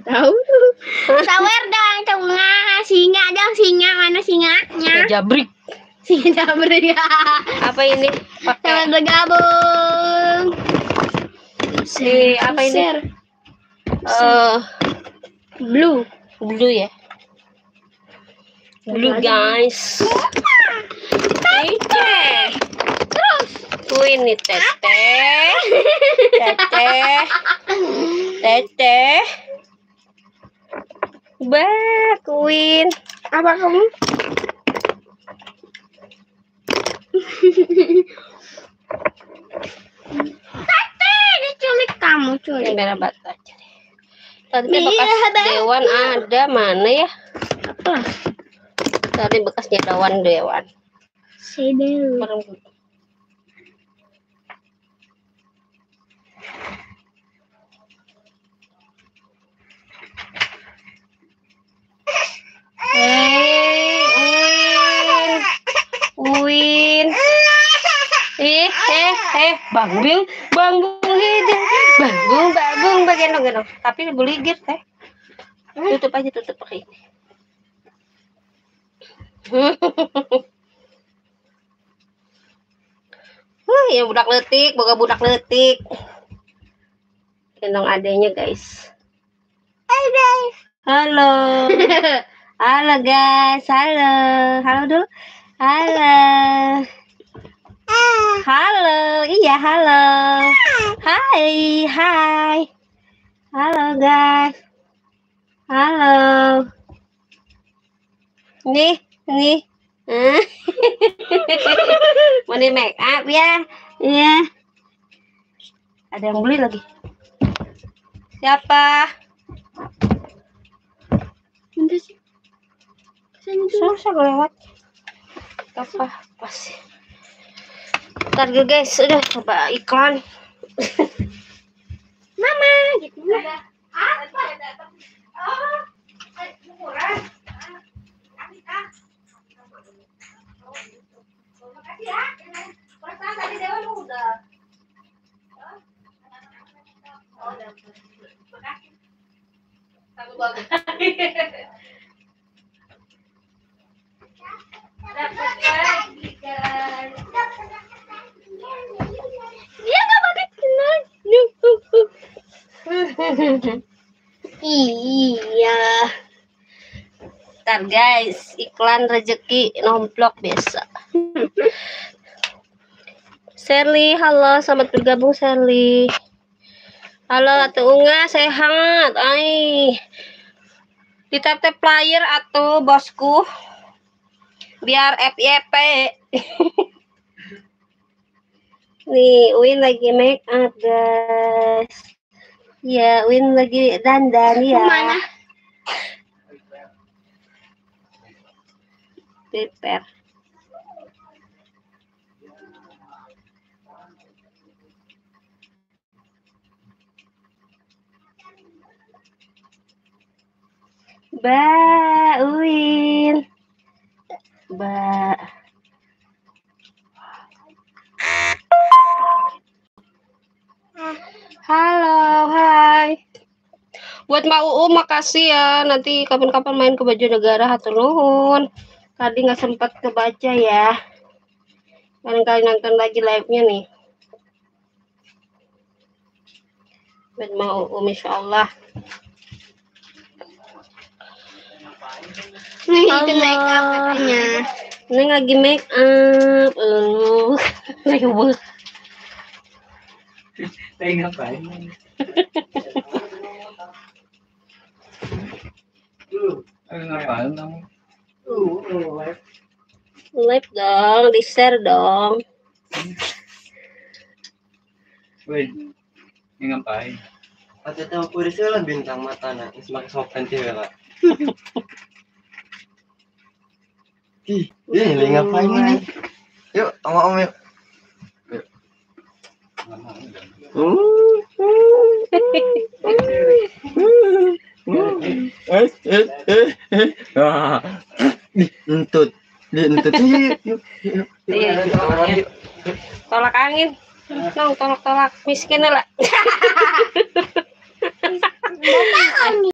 Tahu. Sawer dong, tengah singa dong, singa mana singanya? Jabrik. Singa jabrik. Apa ini? Pakai bergabung. Si apa ini? Blue. Blue ya. Blue guys. Tete. Terus. Ini Tete. Tete. Queen. Apa kamu? Tete, diculik kamu culik. Yang darah batu aja deh. Tadi bekas dewan ada mana ya? Apa? Tadi bekasnya dewan. Sedel. Uin. Bang Bung hidup. Bang bagian. Tapi buligir teh. Tutup aja pakai ini. Ya budak letik, boga budak letik. Gendong adenya guys. Hai guys. Halo. Halo guys, halo dulu. Halo, iya halo. Hai. Halo guys. Halo. Nih. Mau di make up ya? Iya. Ada yang beli lagi. Siapa? Bentar sih. Susah lewat. Apa sih? Ntar guys, udah coba iklan. Mama, gitu. Dia nggak pakai kenal. Iya. Ntar guys, iklan rezeki nomplok biasa. Sherly, halo, selamat bergabung Sherly. Halo, Atuh Unga, sehat. Di tap player atau bosku. Biar FYP. Nih, Win lagi make up guys. Ya, Win lagi dandan ya. Mana? Prepare. Win. Halo, hai. Buat Mbak UU makasih ya. Nanti kapan-kapan main ke Baju Negara, hatur nuhun. Tadi nggak sempat kebaca ya. Kali nonton lagi live-nya nih. Buat Mbak UU, Masya Allah. Nih, itu make up katanya. Neng lagi make up. Ribut. Ngapain? Ngapain kamu? Live dong, di share dong. Woi, ngapain? Atau tahu polisi lah bintang mata nak, semakin sopan cewek lah. Ini ngapain ini? Yuk, om yuk. Entut. Tolak angin. Nong, tolak miskin lah.